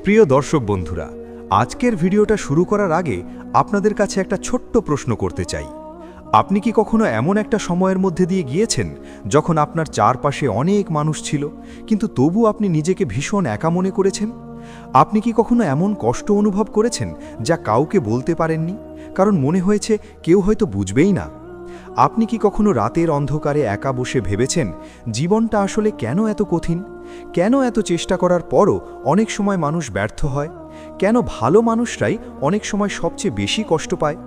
প্রিয় দর্শক বন্ধুরা, আজকের ভিডিওটা শুরু করার আগে আপনাদের কাছে একটা ছোট্ট প্রশ্ন করতে চাই। আপনি কি কখনো এমন একটা সময়ের মধ্যে দিয়ে গিয়েছেন যখন আপনার চারপাশে অনেক মানুষ ছিল, কিন্তু তবু আপনি নিজেকে ভীষণ একা মনে করেছেন? আপনি কি কখনো এমন কষ্ট অনুভব করেছেন যা কাউকে বলতে পারেননি, কারণ মনে হয়েছে কেউ হয়তো বুঝবেই না? আপনি কি কখনো রাতের অন্ধকারে একা বসে ভেবেছেন জীবনটা আসলে কেন এত কঠিন? কেন এত চেষ্টা করার পরও অনেক সময় মানুষ ব্যর্থ হয়? কেন ভালো মানুষরাই অনেক সময় সবচেয়ে বেশি কষ্ট পায়?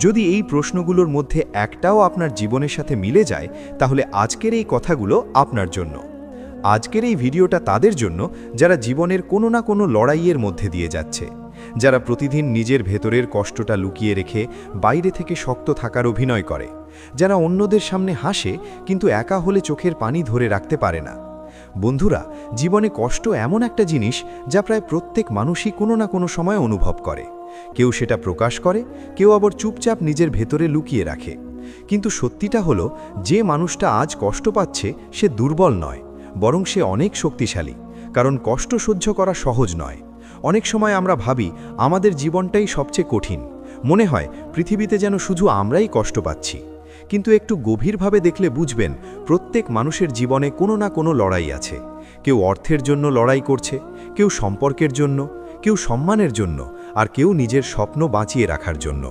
যদি এই প্রশ্নগুলোর মধ্যে একটাও আপনার জীবনের সাথে মিলে যায়, তাহলে আজকের এই কথাগুলো আপনার জন্য। আজকের এই ভিডিওটা তাদের জন্য যারা জীবনের কোনো না কোনো লড়াইয়ের মধ্যে দিয়ে যাচ্ছে, যারা প্রতিদিন নিজের ভেতরের কষ্টটা লুকিয়ে রেখে বাইরে থেকে শক্ত থাকার অভিনয় করে, যারা অন্যদের সামনে হাসে কিন্তু একা হলে চোখের পানি ধরে রাখতে পারে না। বন্ধুরা, জীবনে কষ্ট এমন একটা জিনিস যা প্রায় প্রত্যেক মানুষই কোনো না কোনো সময় অনুভব করে। কেউ সেটা প্রকাশ করে, কেউ আবার চুপচাপ নিজের ভেতরে লুকিয়ে রাখে। কিন্তু সত্যিটা হলো, যে মানুষটা আজ কষ্ট পাচ্ছে সে দুর্বল নয়, বরং সে অনেক শক্তিশালী। কারণ কষ্ট সহ্য করা সহজ নয়। অনেক সময় আমরা ভাবি আমাদের জীবনটাই সবচেয়ে কঠিন, মনে হয় পৃথিবীতে যেন শুধু আমরাই কষ্ট পাচ্ছি। কিন্তু একটু গভীরভাবে দেখলে বুঝবেন, প্রত্যেক মানুষের জীবনে কোনো না কোনো লড়াই আছে। কেউ অর্থের জন্য লড়াই করছে, কেউ সম্পর্কের জন্য, কেউ সম্মানের জন্য, আর কেউ নিজের স্বপ্ন বাঁচিয়ে রাখার জন্য।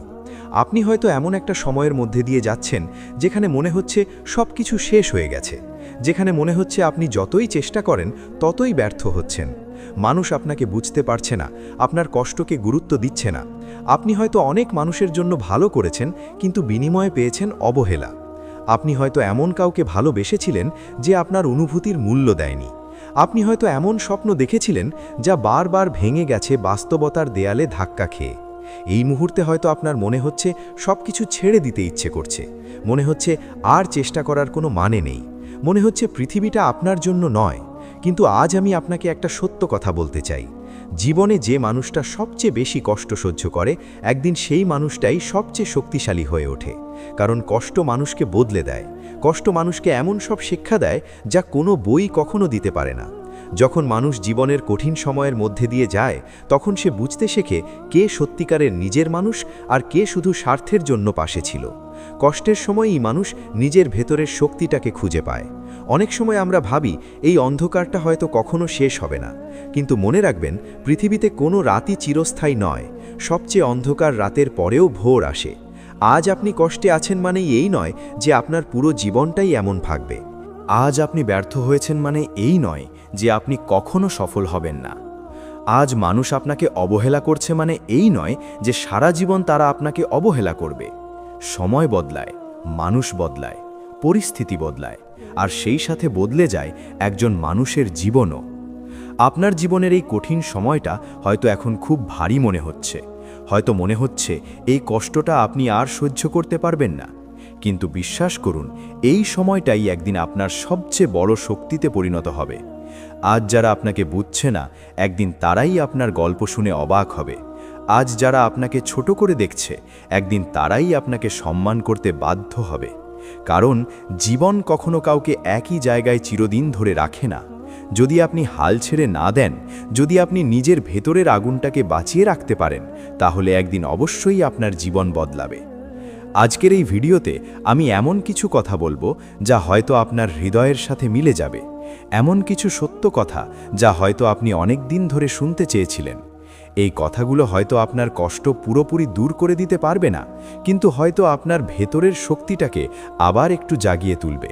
আপনি হয়তো এমন একটা সময়ের মধ্যে দিয়ে যাচ্ছেন যেখানে মনে হচ্ছে সব কিছু শেষ হয়ে গেছে, যেখানে মনে হচ্ছে আপনি যতই চেষ্টা করেন ততই ব্যর্থ হচ্ছেন। মানুষ আপনাকে বুঝতে পারছে না, আপনার কষ্টকে গুরুত্ব দিচ্ছে না। আপনি হয়তো অনেক মানুষের জন্য ভালো করেছেন, কিন্তু বিনিময়ে পেয়েছেন অবহেলা। আপনি হয়তো এমন কাউকে ভালোবেসেছিলেন যে আপনার অনুভূতির মূল্য দেয়নি। আপনি হয়তো এমন স্বপ্ন দেখেছিলেন যা বারবার ভেঙে গেছে বাস্তবতার দেয়ালে ধাক্কা খেয়ে। এই মুহূর্তে হয়তো আপনার মনে হচ্ছে সব কিছু ছেড়ে দিতে ইচ্ছে করছে, মনে হচ্ছে আর চেষ্টা করার কোনো মানে নেই, মনে হচ্ছে পৃথিবীটা আপনার জন্য নয়। কিন্তু আজ আমি আপনাকে একটা সত্য কথা বলতে চাই। জীবনে যে মানুষটা সবচেয়ে বেশি কষ্ট সহ্য করে, একদিন সেই মানুষটাই সবচেয়ে শক্তিশালী হয়ে ওঠে। কারণ কষ্ট মানুষকে বদলে দেয়। কষ্ট মানুষকে এমন সব শিক্ষা দেয় যা কোনো বই কখনো দিতে পারে না। যখন মানুষ জীবনের কঠিন সময়ের মধ্যে দিয়ে যায়, তখন সে বুঝতে শেখে কে সত্যিকারের নিজের মানুষ আর কে শুধু স্বার্থের জন্য পাশে ছিল। কষ্টের সময়ই মানুষ নিজের ভেতরের শক্তিটাকে খুঁজে পায়। অনেক সময় আমরা ভাবি এই অন্ধকারটা হয়তো কখনো শেষ হবে না, কিন্তু মনে রাখবেন, পৃথিবীতে কোনো রাতই চিরস্থায়ী নয়। সবচেয়ে অন্ধকার রাতের পরেও ভোর আসে। আজ আপনি কষ্টে আছেন মানেই এই নয় যে আপনার পুরো জীবনটাই এমন থাকবে। আজ আপনি ব্যর্থ হয়েছেন মানে এই নয় যে আপনি কখনো সফল হবেন না। আজ মানুষ আপনাকে অবহেলা করছে মানে এই নয় যে সারা জীবন তারা আপনাকে অবহেলা করবে। সময় বদলায়, মানুষ বদলায়, পরিস্থিতি বদলায়, আর সেই সাথে বদলে যায় একজন মানুষের জীবনও। আপনার জীবনের এই কঠিন সময়টা হয়তো এখন খুব ভারী মনে হচ্ছে, হয়তো মনে হচ্ছে এই কষ্টটা আপনি আর সহ্য করতে পারবেন না। কিন্তু বিশ্বাস করুন, এই সময়টাই একদিন আপনার সবচেয়ে বড় শক্তিতে পরিণত হবে। আজ যারা আপনাকে বুঝছে না, একদিন তারাই আপনার গল্প শুনে অবাক হবে। আজ যারা আপনাকে ছোট করে দেখছে, একদিন তারাই আপনাকে সম্মান করতে বাধ্য হবে। কারণ জীবন কখনো কাউকে একই জায়গায় চিরদিন ধরে রাখে না। যদি আপনি হাল ছেড়ে না দেন, যদি আপনি নিজের ভেতরের আগুনটাকে বাঁচিয়ে রাখতে পারেন, তাহলে একদিন অবশ্যই আপনার জীবন বদলাবে। আজকের এই ভিডিওতে আমি এমন কিছু কথা বলবো যা হয়তো আপনার হৃদয়ের সাথে মিলে যাবে, এমন কিছু সত্য কথা যা হয়তো আপনি অনেক দিন ধরে শুনতে চেয়েছিলেন। এই কথাগুলো হয়তো আপনার কষ্ট পুরোপুরি দূর করে দিতে পারবে না, কিন্তু হয়তো আপনার ভেতরের শক্তিটাকে আবার একটু জাগিয়ে তুলবে।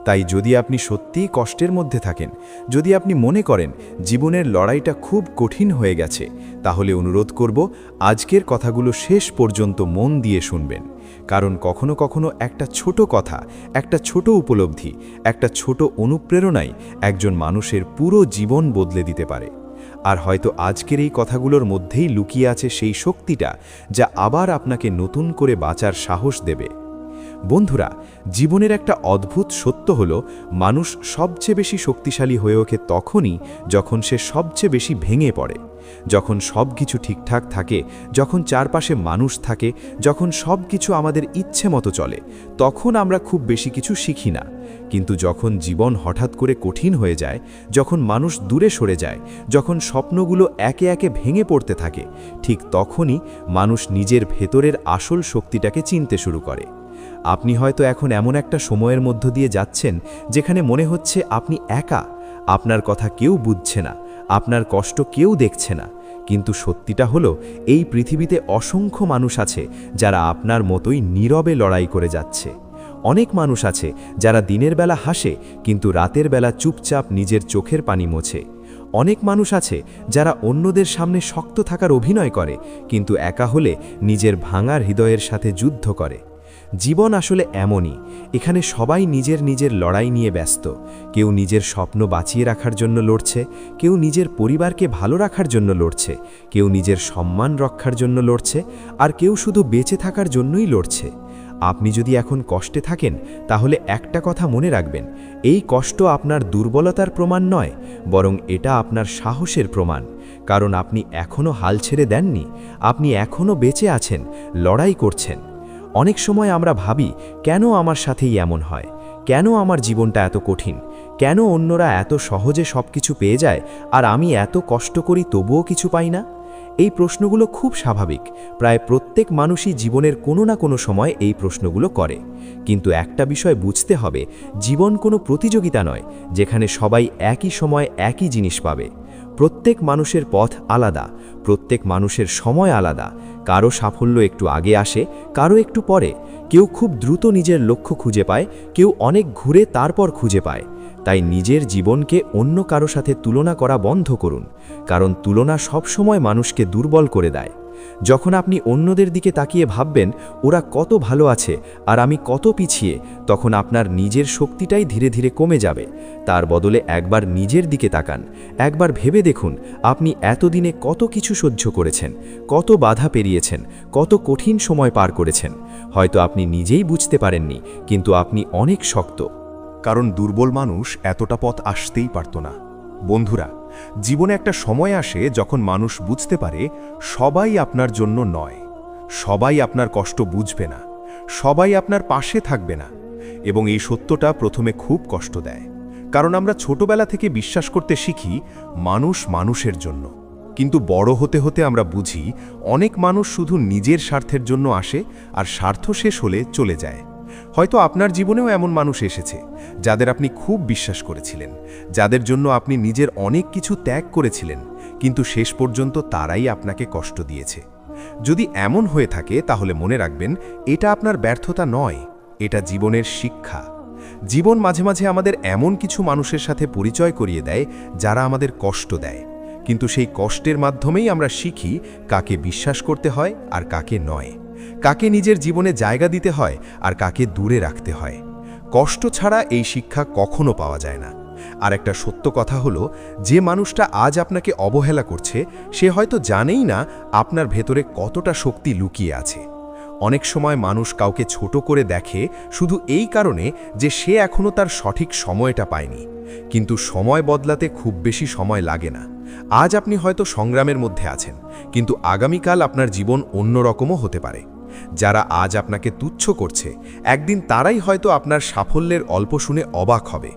তাই যদি আপনি সত্যিই কষ্টের মধ্যে থাকেন, যদি আপনি মনে করেন জীবনের লড়াইটা খুব কঠিন হয়ে গেছে, তাহলে অনুরোধ করব আজকের কথাগুলো শেষ পর্যন্ত মন দিয়ে শুনবেন। কারণ কখনো কখনো একটা ছোট কথা, একটা ছোট উপলব্ধি, একটা ছোট অনুপ্রেরণাই একজন মানুষের পুরো জীবন বদলে দিতে পারে। আর হয়তো আজকের এই কথাগুলোর মধ্যেই লুকিয়ে আছে সেই শক্তিটা যা আবার আপনাকে নতুন করে বাঁচার সাহস দেবে। বন্ধুরা, জীবনের একটা অদ্ভুত সত্য হলো মানুষ সবচেয়ে বেশি শক্তিশালী হয়ে ওঠে তখনই যখন সে সবচেয়ে বেশি ভেঙে পড়ে। যখন সব কিছু ঠিকঠাক থাকে, যখন চারপাশে মানুষ থাকে, যখন সব কিছু আমাদের ইচ্ছে মতো চলে, তখন আমরা খুব বেশি কিছু শিখি না। কিন্তু যখন জীবন হঠাৎ করে কঠিন হয়ে যায়, যখন মানুষ দূরে সরে যায়, যখন স্বপ্নগুলো একে একে ভেঙে পড়তে থাকে, ঠিক তখনই মানুষ নিজের ভেতরের আসল শক্তিটাকে চিনতে শুরু করে। আপনি হয়তো এখন এমন একটা সময়ের মধ্য দিয়ে যাচ্ছেন যেখানে মনে হচ্ছে আপনি একা, আপনার কথা কেউ বুঝছে না, আপনার কষ্ট কেউ দেখছে না। কিন্তু সত্যিটা হলো, এই পৃথিবীতে অসংখ্য মানুষ আছে যারা আপনার মতোই নীরবে লড়াই করে যাচ্ছে। অনেক মানুষ আছে যারা দিনের বেলা হাসে কিন্তু রাতের বেলা চুপচাপ নিজের চোখের পানি মোছে। অনেক মানুষ আছে যারা অন্যদের সামনে শক্ত থাকার অভিনয় করে কিন্তু একা হলে নিজের ভাঙার হৃদয়ের সাথে যুদ্ধ করে। জীবন আসলে এমনই, এখানে সবাই নিজের নিজের লড়াই নিয়ে ব্যস্ত। কেউ নিজের স্বপ্ন বাঁচিয়ে রাখার জন্য লড়ছে, কেউ নিজের পরিবারকে ভালো রাখার জন্য লড়ছে, কেউ নিজের সম্মান রক্ষার জন্য লড়ছে, আর কেউ শুধু বেঁচে থাকার জন্যই লড়ছে। আপনি যদি এখন কষ্টে থাকেন তাহলে একটা কথা মনে রাখবেন, এই কষ্ট আপনার দুর্বলতার প্রমাণ নয়, বরং এটা আপনার সাহসের প্রমাণ। কারণ আপনি এখনও হাল ছেড়ে দেননি, আপনি এখনও বেঁচে আছেন, লড়াই করছেন। অনেক সময় আমরা ভাবি, কেন আমার সাথেই এমন হয়, কেন আমার জীবনটা এত কঠিন, কেন অন্যরা এত সহজে সব কিছু পেয়ে যায় আর আমি এত কষ্ট করি তবুও কিছু পাই না। এই প্রশ্নগুলো খুব স্বাভাবিক, প্রায় প্রত্যেক মানুষই জীবনের কোনো না কোনো সময় এই প্রশ্নগুলো করে। কিন্তু একটা বিষয় বুঝতে হবে, জীবন কোনো প্রতিযোগিতা নয় যেখানে সবাই একই সময় একই জিনিস পাবে। প্রত্যেক মানুষের পথ আলাদা, প্রত্যেক মানুষের সময় আলাদা। কারো সাফল্য একটু আগে আসে, কারো একটু পরে। কেউ খুব দ্রুত নিজের লক্ষ্য খুঁজে পায়, কেউ অনেক ঘুরে তারপর খুঁজে পায়। তাই নিজের জীবনকে অন্য কারো সাথে তুলনা করা বন্ধ করুন, কারণ তুলনা সবসময় মানুষকে দুর্বল করে দেয়। যখন আপনি অন্যদের দিকে তাকিয়ে ভাববেন ওরা কত ভালো আছে আর আমি কত পিছিয়ে, তখন আপনার নিজের শক্তিটাই ধীরে ধীরে কমে যাবে। তার বদলে একবার নিজের দিকে তাকান, একবার ভেবে দেখুন আপনি এতদিনে কত কিছু সহ্য করেছেন, কত বাধা পেরিয়েছেন, কত কঠিন সময় পার করেছেন। হয়তো আপনি নিজেই বুঝতে পারেননি, কিন্তু আপনি অনেক শক্ত। কারণ দুর্বল মানুষ এতটা পথ আসতেই পারত না। বন্ধুরা, জীবনে একটা সময় আসে যখন মানুষ বুঝতে পারে সবাই আপনার জন্য নয়, সবাই আপনার কষ্ট বুঝবে না, সবাই আপনার পাশে থাকবে না। এবং এই সত্যটা প্রথমে খুব কষ্ট দেয়, কারণ আমরা ছোটবেলা থেকে বিশ্বাস করতে শিখি মানুষ মানুষের জন্য। কিন্তু বড় হতে হতে আমরা বুঝি অনেক মানুষ শুধু নিজের স্বার্থের জন্য আসে আর স্বার্থ শেষ হলে চলে যায়। হয়তো আপনার জীবনেও এমন মানুষ এসেছে যাদের আপনি খুব বিশ্বাস করেছিলেন, যাদের জন্য আপনি নিজের অনেক কিছু ত্যাগ করেছিলেন, কিন্তু শেষ পর্যন্ত তারাই আপনাকে কষ্ট দিয়েছে। যদি এমন হয়ে থাকে তাহলে মনে রাখবেন, এটা আপনার ব্যর্থতা নয়, এটা জীবনের শিক্ষা। জীবন মাঝে মাঝে আমাদের এমন কিছু মানুষের সাথে পরিচয় করিয়ে দেয় যারা আমাদের কষ্ট দেয়, কিন্তু সেই কষ্টের মাধ্যমেই আমরা শিখি কাকে বিশ্বাস করতে হয় আর কাকে নয়, কাকে নিজের জীবনে জায়গা দিতে হয় আর কাকে দূরে রাখতে হয়। কষ্ট ছাড়া এই শিক্ষা কখনো পাওয়া যায় না। আর একটা সত্য কথা হলো, যে মানুষটা আজ আপনাকে অবহেলা করছে সে হয়তো জানেই না আপনার ভেতরে কতটা শক্তি লুকিয়ে আছে। অনেক সময় মানুষ কাউকে ছোট করে দেখে শুধু এই কারণে যে সে এখনো তার সঠিক সময়টা পায়নি। কিন্তু সময় বদলাতে খুব বেশি সময় লাগে না। আজ আপনি হয়তো সংগ্রামের মধ্যে আছেন, কিন্তু আগামীকাল আপনার জীবন অন্যরকমও হতে পারে। যারা আজ আপনাকে তুচ্ছ করছে, একদিন তারাই হয়তো আপনার সাফল্যের অল্প শুনে অবাক হবে।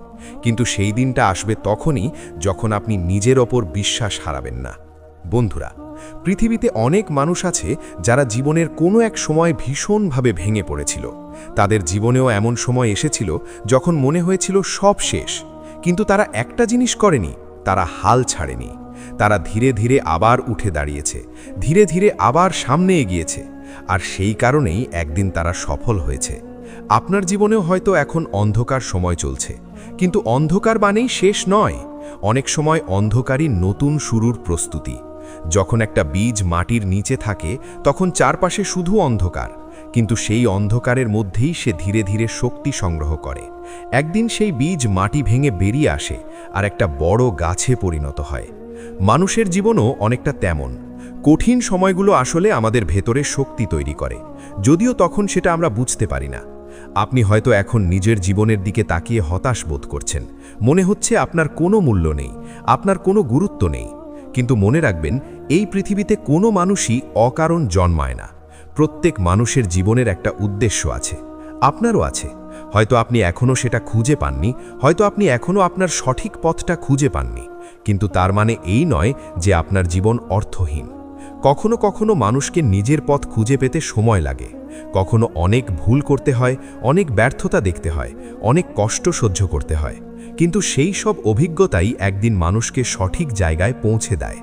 কিন্তু সেই দিনটা আসবে তখনই যখন আপনি নিজের ওপর বিশ্বাস হারাবেন না। বন্ধুরা, পৃথিবীতে অনেক মানুষ আছে যারা জীবনের কোনো এক সময় ভীষণভাবে ভেঙে পড়েছিল। তাদের জীবনেও এমন সময় এসেছিল যখন মনে হয়েছিল সব শেষ, কিন্তু তারা একটা জিনিস করেনি, তারা হাল ছাড়েনি। তারা ধীরে ধীরে আবার উঠে দাঁড়িয়েছে, ধীরে ধীরে আবার সামনে এগিয়েছে, আর সেই কারণেই একদিন তারা সফল হয়েছে। আপনার জীবনেও হয়তো এখন অন্ধকার সময় চলছে, কিন্তু অন্ধকার মানেই শেষ নয়। অনেক সময় অন্ধকারই নতুন শুরুর প্রস্তুতি। যখন একটা বীজ মাটির নিচে থাকে তখন চারপাশে শুধু অন্ধকার, কিন্তু সেই অন্ধকারের মধ্যেই সে ধীরে ধীরে শক্তি সংগ্রহ করে। একদিন সেই বীজ মাটি ভেঙে বেরিয়ে আসে আর একটা বড় গাছে পরিণত হয়। মানুষের জীবনও অনেকটা তেমন। কঠিন সময়গুলো আসলে আমাদের ভেতরে শক্তি তৈরি করে, যদিও তখন সেটা আমরা বুঝতে পারি না। আপনি হয়তো এখন নিজের জীবনের দিকে তাকিয়ে হতাশ বোধ করছেন। মনে হচ্ছে আপনার কোনো মূল্য নেই, আপনার কোনো গুরুত্ব নেই। কিন্তু মনে রাখবেন, এই পৃথিবীতে কোনো মানুষই অকারণ জন্মায় না। প্রত্যেক মানুষের জীবনের একটা উদ্দেশ্য আছে, আপনারও আছে। হয়তো আপনি এখনও সেটা খুঁজে পাননি, হয়তো আপনি এখনও আপনার সঠিক পথটা খুঁজে পাননি, কিন্তু তার মানে এই নয় যে আপনার জীবন অর্থহীন। কখনো কখনো মানুষকে নিজের পথ খুঁজে পেতে সময় লাগে, কখনো অনেক ভুল করতে হয়, অনেক ব্যর্থতা দেখতে হয়, অনেক কষ্ট সহ্য করতে হয়, কিন্তু সেই সব অভিজ্ঞতাই একদিন মানুষকে সঠিক জায়গায় পৌঁছে দেয়।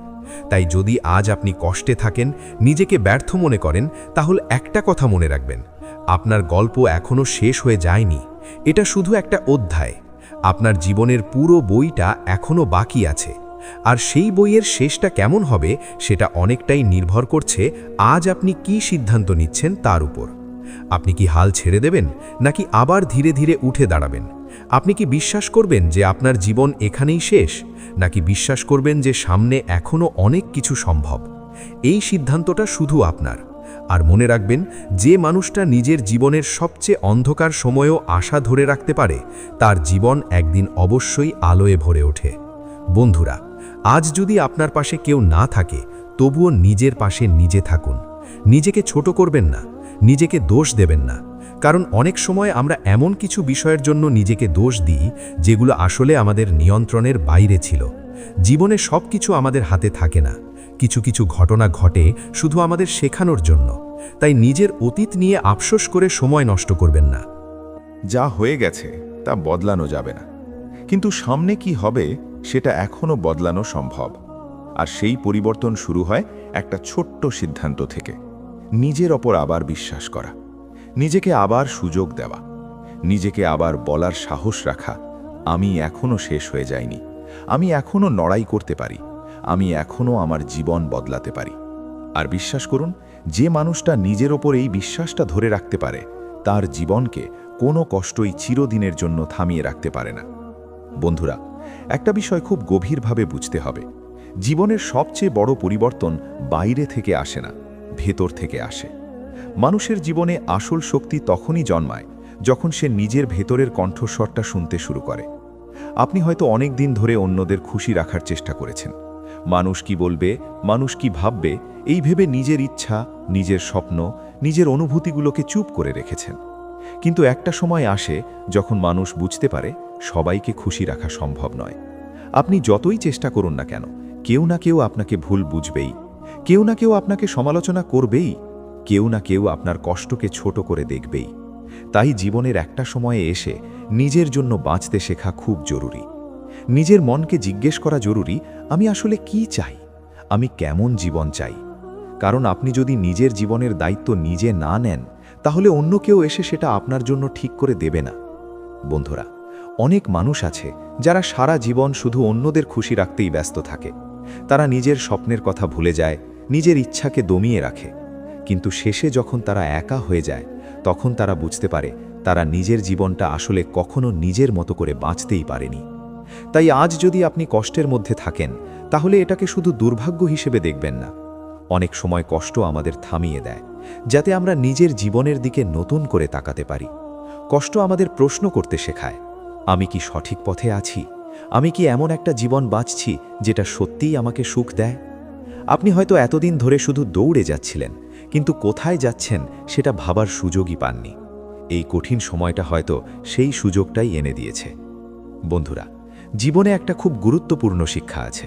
তাই যদি আজ আপনি কষ্টে থাকেন, নিজেকে ব্যর্থ মনে করেন, তাহলে একটা কথা মনে রাখবেন, আপনার গল্প এখনও শেষ হয়ে যায়নি। এটা শুধু একটা অধ্যায়। আপনার জীবনের পুরো বইটা এখনও বাকি আছে। আর সেই বইয়ের শেষটা কেমন হবে সেটা অনেকটাই নির্ভর করছে আজ আপনি কি সিদ্ধান্ত নিচ্ছেন তার উপর। আপনি কি হাল ছেড়ে দেবেন, নাকি আবার ধীরে ধীরে উঠে দাঁড়াবেন? আপনি কি বিশ্বাস করবেন যে আপনার জীবন এখানেই শেষ, নাকি বিশ্বাস করবেন যে সামনে এখনও অনেক কিছু সম্ভব? এই সিদ্ধান্তটা শুধু আপনার। আর মনে রাখবেন, যে মানুষটা নিজের জীবনের সবচেয়ে অন্ধকার সময়েও আশা ধরে রাখতে পারে, তার জীবন একদিন অবশ্যই আলোয় ভরে ওঠে। বন্ধুরা, আজ যদি আপনার পাশে কেউ না থাকে, তবুও নিজের পাশে নিজে থাকুন। নিজেকে ছোট করবেন না, নিজেকে দোষ দেবেন না। কারণ অনেক সময় আমরা এমন কিছু বিষয়ের জন্য নিজেকে দোষ দিই যেগুলো আসলে আমাদের নিয়ন্ত্রণের বাইরে ছিল। জীবনে সব কিছু আমাদের হাতে থাকে না। কিছু কিছু ঘটনা ঘটে শুধু আমাদের শেখানোর জন্য। তাই নিজের অতীত নিয়ে আফসোস করে সময় নষ্ট করবেন না। যা হয়ে গেছে তা বদলানো যাবে না, কিন্তু সামনে কি হবে সেটা এখনও বদলানো সম্ভব। আর সেই পরিবর্তন শুরু হয় একটা ছোট্ট সিদ্ধান্ত থেকে, নিজের ওপর আবার বিশ্বাস করা, নিজেকে আবার সুযোগ দেওয়া, নিজেকে আবার বলার সাহস রাখা, আমি এখনও শেষ হয়ে যাইনি, আমি এখনও লড়াই করতে পারি, আমি এখনও আমার জীবন বদলাতে পারি। আর বিশ্বাস করুন, যে মানুষটা নিজের ওপর এই বিশ্বাসটা ধরে রাখতে পারে, তার জীবনকে কোনো কষ্টই চিরদিনের জন্য থামিয়ে রাখতে পারে না। বন্ধুরা, একটা বিষয় খুব গভীরভাবে বুঝতে হবে, জীবনের সবচেয়ে বড় পরিবর্তন বাইরে থেকে আসে না, ভেতর থেকে আসে। মানুষের জীবনে আসল শক্তি তখনই জন্মায় যখন সে নিজের ভেতরের কণ্ঠস্বরটা শুনতে শুরু করে। আপনি হয়তো অনেক দিন ধরে অন্যদের খুশি রাখার চেষ্টা করেছেন। মানুষ কি বলবে, মানুষ কি ভাববে, এই ভেবে নিজের ইচ্ছা, নিজের স্বপ্ন, নিজের অনুভূতিগুলোকে চুপ করে রেখেছেন। কিন্তু একটা সময় আসে যখন মানুষ বুঝতে পারে সবাইকে খুশি রাখা সম্ভব নয়। আপনি যতই চেষ্টা করুন না কেন, কেউ না কেউ আপনাকে ভুল বুঝবেই, কেউ না কেউ আপনাকে সমালোচনা করবেই, কেউ না কেউ আপনার কষ্টকে ছোট করে দেখবেই। তাই জীবনের একটা সময়ে এসে নিজের জন্য বাঁচতে শেখা খুব জরুরি। নিজের মনকে জিজ্ঞেস করা জরুরি, আমি আসলে কি চাই, আমি কেমন জীবন চাই। কারণ আপনি যদি নিজের জীবনের দায়িত্ব নিজে না নেন, তাহলে অন্য কেউ এসে সেটা আপনার জন্য ঠিক করে দেবে না। বন্ধুরা, অনেক মানুষ আছে যারা সারা জীবন শুধু অন্যদের খুশি রাখতেই ব্যস্ত থাকে। তারা নিজের স্বপ্নের কথা ভুলে যায়, নিজের ইচ্ছাকে দমিয়ে রাখে। কিন্তু শেষে যখন তারা একা হয়ে যায়, তখন তারা বুঝতে পারে তারা নিজের জীবনটা আসলে কখনো নিজের মতো করে বাঁচতেই পারেনি। তাই আজ যদি আপনি কষ্টের মধ্যে থাকেন, তাহলে এটাকে শুধু দুর্ভাগ্য হিসেবে দেখবেন না। অনেক সময় কষ্ট আমাদের থামিয়ে দেয়, যাতে আমরা নিজের জীবনের দিকে নতুন করে তাকাতে পারি। কষ্ট আমাদের প্রশ্ন করতে শেখায়, আমি কি সঠিক পথে আছি? আমি কি এমন একটা জীবন বাঁচছি যেটা সত্যিই আমাকে সুখ দেয়? আপনি হয়তো এতদিন ধরে শুধু দৌড়ে যাচ্ছিলেন, কিন্তু কোথায় যাচ্ছেন সেটা ভাবার সুযোগই পাননি। এই কঠিন সময়টা হয়তো সেই সুযোগটাই এনে দিয়েছে। বন্ধুরা, জীবনে একটা খুব গুরুত্বপূর্ণ শিক্ষা আছে,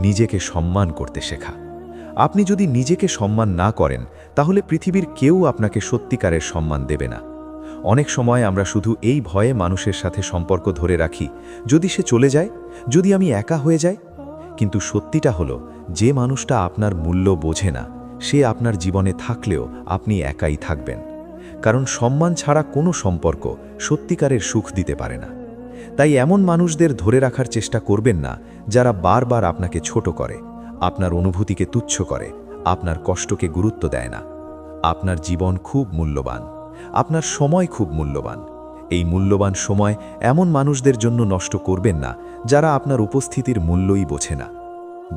নিজেকে সম্মান করতে শেখা। আপনি যদি নিজেকে সম্মান না করেন, তাহলে পৃথিবীর কেউ আপনাকে সত্যিকারের সম্মান দেবে না। অনেক সময় আমরা শুধু এই ভয়ে মানুষের সাথে সম্পর্ক ধরে রাখি, যদি সে চলে যায়, যদি আমি একা হয়ে যাই। কিন্তু সত্যিটা হলো, যে মানুষটা আপনার মূল্য বোঝে না, সে আপনার জীবনে থাকলেও আপনি একাই থাকবেন। কারণ সম্মান ছাড়া কোনো সম্পর্ক সত্যিকারের সুখ দিতে পারে না। তাই এমন মানুষদের ধরে রাখার চেষ্টা করবেন না যারা বারবার আপনাকে ছোট করে, আপনার অনুভূতিকে তুচ্ছ করে, আপনার কষ্টকে গুরুত্ব দেয় না। আপনার জীবন খুব মূল্যবান, আপনার সময় খুব মূল্যবান। এই মূল্যবান সময় এমন মানুষদের জন্য নষ্ট করবেন না যারা আপনার উপস্থিতির মূল্যই বোঝে না।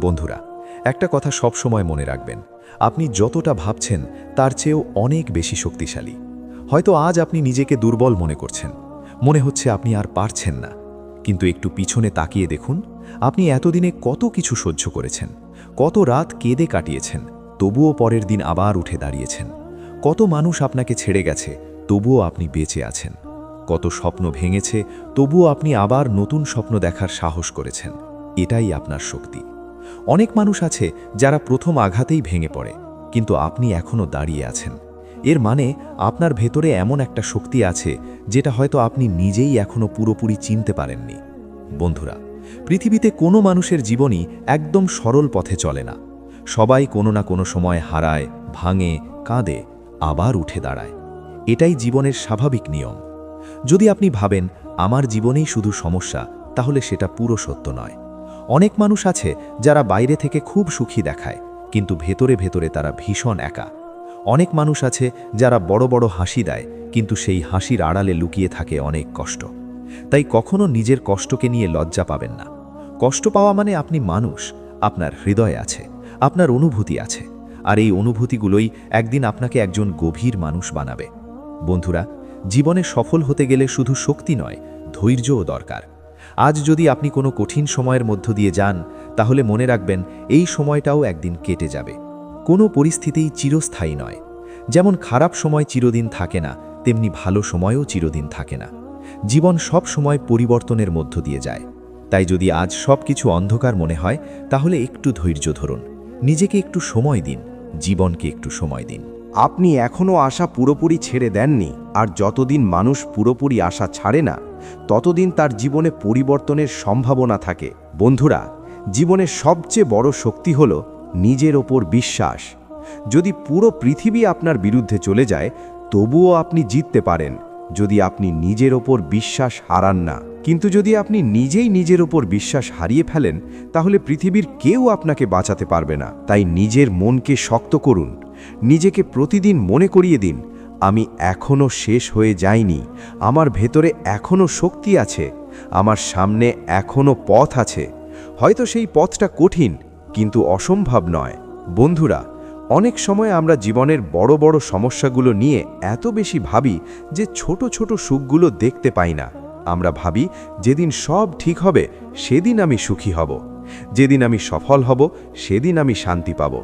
বন্ধুরা, একটা কথা সব সময় মনে রাখবেন, আপনি যতটা ভাবছেন তার চেয়েও অনেক বেশি শক্তিশালী। হয়তো আজ আপনি নিজেকে দুর্বল মনে করছেন, মনে হচ্ছে আপনি আর পারছেন না। কিন্তু একটু পিছনে তাকিয়ে দেখুন, আপনি এতদিনে কত কিছু সহ্য করেছেন, কত রাত কেঁদে কাটিয়েছেন, তবুও পরের দিন আবার উঠে দাঁড়িয়েছেন। কত মানুষ আপনাকে ছেড়ে গেছে, তবুও আপনি বেঁচে আছেন। কত স্বপ্ন ভেঙেছে, তবুও আপনি আবার নতুন স্বপ্ন দেখার সাহস করেছেন। এটাই আপনার শক্তি। অনেক মানুষ আছে যারা প্রথম আঘাতেই ভেঙে পড়ে, কিন্তু আপনি এখনও দাঁড়িয়ে আছেন। এর মানে আপনার ভেতরে এমন একটা শক্তি আছে যেটা হয়তো আপনি নিজেই এখনও পুরোপুরি চিনতে পারেননি। বন্ধুরা, পৃথিবীতে কোনো মানুষের জীবনই একদম সরল পথে চলে না। সবাই কোনো না কোনো সময় হারায়, ভাঙে, কাঁদে, আবার উঠে দাঁড়ায়। এটাই জীবনের স্বাভাবিক নিয়ম। যদি আপনি ভাবেন আমার জীবনেই শুধু সমস্যা, তাহলে সেটা পুরো সত্য নয়। অনেক মানুষ আছে যারা বাইরে থেকে খুব সুখী দেখায়, কিন্তু ভেতরে ভেতরে তারা ভীষণ একা। অনেক মানুষ আছে যারা বড় বড় হাসি দেয়, কিন্তু সেই হাসির আড়ালে লুকিয়ে থাকে অনেক কষ্ট। তাই কখনো নিজের কষ্টকে নিয়ে লজ্জা পাবেন না। কষ্ট পাওয়া মানে আপনি মানুষ, আপনার হৃদয় আছে, আপনার অনুভূতি আছে, আর এই অনুভূতিগুলোই একদিন আপনাকে একজন গভীর মানুষ বানাবে। বন্ধুরা, জীবনে সফল হতে গেলে শুধু শক্তি নয়, ধৈর্যও দরকার। আজ যদি আপনি কোনো কঠিন সময়ের মধ্য দিয়ে যান, তাহলে মনে রাখবেন এই সময়টাও একদিন কেটে যাবে। কোনো পরিস্থিতিই চিরস্থায়ী নয়। যেমন খারাপ সময় চিরদিন থাকে না, তেমনি ভালো সময়ও চিরদিন থাকে না। জীবন সব সময় পরিবর্তনের মধ্য দিয়ে যায়। তাই যদি আজ সব কিছু অন্ধকার মনে হয়, তাহলে একটু ধৈর্য ধরুন, নিজেকে একটু সময় দিন, জীবনকে একটু সময় দিন। আপনি এখনও আশা পুরোপুরি ছেড়ে দেননি, আর যতদিন মানুষ পুরোপুরি আশা ছাড়ে না, ততদিন তার জীবনে পরিবর্তনের সম্ভাবনা থাকে। বন্ধুরা, জীবনের সবচেয়ে বড় শক্তি হল নিজের ওপর বিশ্বাস। যদি পুরো পৃথিবী আপনার বিরুদ্ধে চলে যায়, তবুও আপনি জিততে পারেন, যদি আপনি নিজের ওপর বিশ্বাস হারান না। কিন্তু যদি আপনি নিজেই নিজের ওপর বিশ্বাস হারিয়ে ফেলেন, তাহলে পৃথিবীর কেউ আপনাকে বাঁচাতে পারবে না। তাই নিজের মনকে শক্ত করুন, নিজেকে প্রতিদিন মনে করিয়ে দিন, আমি এখনও শেষ হয়ে যাইনি, আমার ভেতরে এখনও শক্তি আছে, আমার সামনে এখনও পথ আছে। হয়তো সেই পথটা কঠিন, কিন্তু অসম্ভব নয়। বন্ধুরা, অনেক সময় আমরা জীবনের বড় বড় সমস্যাগুলো নিয়ে এত বেশি ভাবি যে ছোট ছোট সুখগুলো দেখতে পাই না। আমরা ভাবি যেদিন সব ঠিক হবে সেদিন আমি সুখী হব, যেদিন আমি সফল হব সেদিন আমি শান্তি পাব।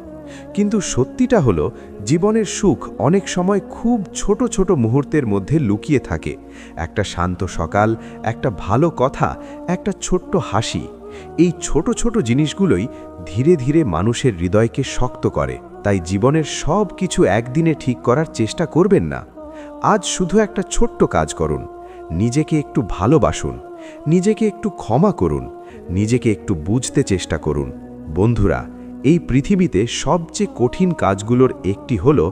কিন্তু সত্যিটা হলো, জীবনের সুখ অনেক সময় খুব ছোট ছোট মুহূর্তের মধ্যে লুকিয়ে থাকে। একটা শান্ত সকাল, একটা ভালো কথা, একটা ছোট্ট হাসি। এই ছোট ছোট জিনিসগুলোই ধীরে ধীরে মানুষের হৃদয়কে শক্ত করে। তাই জীবনের সব কিছু একদিনে ঠিক করার চেষ্টা করবেন না। আজ শুধু একটা ছোট্ট কাজ করুন, নিজেকে একটু ভালোবাসুন, নিজেকে একটু ক্ষমা করুন, নিজেকে একটু বুঝতে চেষ্টা করুন। বন্ধুরা, এই পৃথিবীতে সবচেয়ে কঠিন কাজগুলোর একটি হলো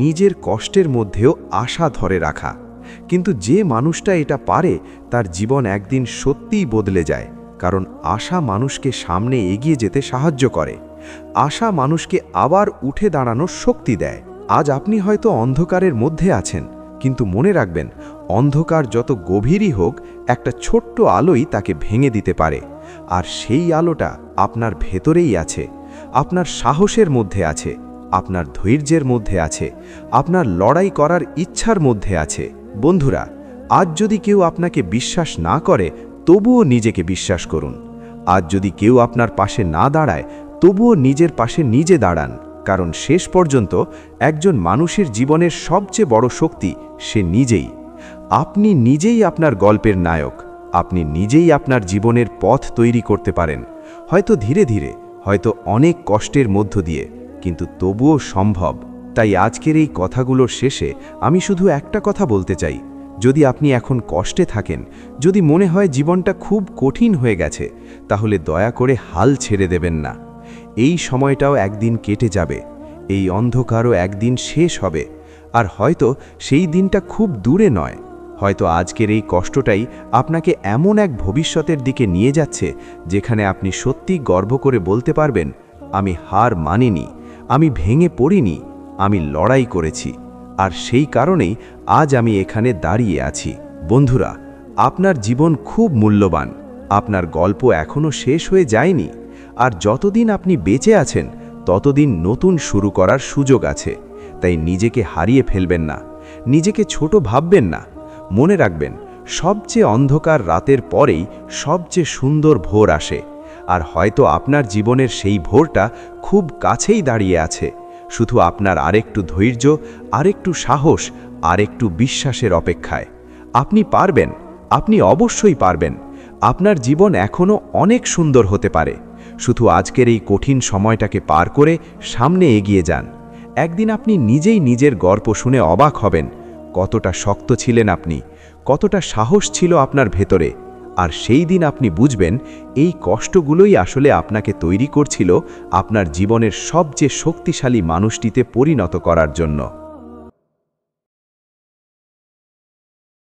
নিজের কষ্টের মধ্যেও আশা ধরে রাখা। কিন্তু যে মানুষটা এটা পারে, তার জীবন একদিন সত্যিই বদলে যায়। কারণ আশা মানুষকে সামনে এগিয়ে যেতে সাহায্য করে। আশা মানুষকে আবার উঠে দাঁড়ানোর শক্তি দেয়। আজ আপনি হয়তো অন্ধকারের মধ্যে আছেন, কিন্তু মনে রাখবেন, অন্ধকার যত গভীরই হোক, একটা ছোট্ট আলোই তাকে ভেঙে দিতে পারে। আর সেই আলোটা আপনার ভেতরেই আছে, আপনার সাহসের মধ্যে আছে, আপনার ধৈর্যের মধ্যে আছে, আপনার লড়াই করার ইচ্ছার মধ্যে আছে। বন্ধুরা, আজ যদি কেউ আপনাকে বিশ্বাস না করে, তবুও নিজেকে বিশ্বাস করুন। আজ যদি কেউ আপনার পাশে না দাঁড়ায়, তবুও নিজের পাশে নিজে দাঁড়ান। কারণ শেষ পর্যন্ত একজন মানুষের জীবনের সবচেয়ে বড় শক্তি সে নিজেই। আপনি নিজেই আপনার গল্পের নায়ক, আপনি নিজেই আপনার জীবনের পথ তৈরি করতে পারেন। হয়তো ধীরে ধীরে, হয়তো অনেক কষ্টের মধ্য দিয়ে, কিন্তু তবুও সম্ভব। তাই আজকের এই কথাগুলোর শেষে আমি শুধু একটা কথা বলতে চাই, যদি আপনি এখন কষ্টে থাকেন, যদি মনে হয় জীবনটা খুব কঠিন হয়ে গেছে, তাহলে দয়া করে হাল ছেড়ে দেবেন না। এই সময়টাও একদিন কেটে যাবে, এই অন্ধকারও একদিন শেষ হবে। আর হয়তো সেই দিনটা খুব দূরে নয়। হয়তো আজকের এই কষ্টটাই আপনাকে এমন এক ভবিষ্যতের দিকে নিয়ে যাচ্ছে, যেখানে আপনি সত্যি গর্ব করে বলতে পারবেন, আমি হার মানিনি, আমি ভেঙে পড়িনি, আমি লড়াই করেছি। আর সেই কারণেই আজ আমি এখানে দাঁড়িয়ে আছি। বন্ধুরা, আপনার জীবন খুব মূল্যবান, আপনার গল্প এখনও শেষ হয়ে যায়নি। আর যতদিন আপনি বেঁচে আছেন, ততদিন নতুন শুরু করার সুযোগ আছে। তাই নিজেকে হারিয়ে ফেলবেন না, নিজেকে ছোট ভাববেন না। মনে রাখবেন, সবচেয়ে অন্ধকার রাতের পরেই সবচেয়ে সুন্দর ভোর আসে। আর হয়তো আপনার জীবনের সেই ভোরটা খুব কাছেই দাঁড়িয়ে আছে, শুধু আপনার আরেকটু ধৈর্য, আরেকটু সাহস, আরেকটু বিশ্বাসের অপেক্ষায়। আপনি পারবেন, আপনি অবশ্যই পারবেন। আপনার জীবন এখনও অনেক সুন্দর হতে পারে। শুধু আজকের এই কঠিন সময়টাকে পার করে সামনে এগিয়ে যান। একদিন আপনি নিজেই নিজের গল্প শুনে অবাক হবেন, কতটা শক্ত ছিলেন আপনি, কতটা সাহস ছিল আপনার ভেতরে। আর সেই দিন আপনি বুঝবেন, এই কষ্টগুলোই আসলে আপনাকে তৈরি করছিল আপনার জীবনের সবচেয়ে শক্তিশালী মানুষটিতে পরিণত করার জন্য।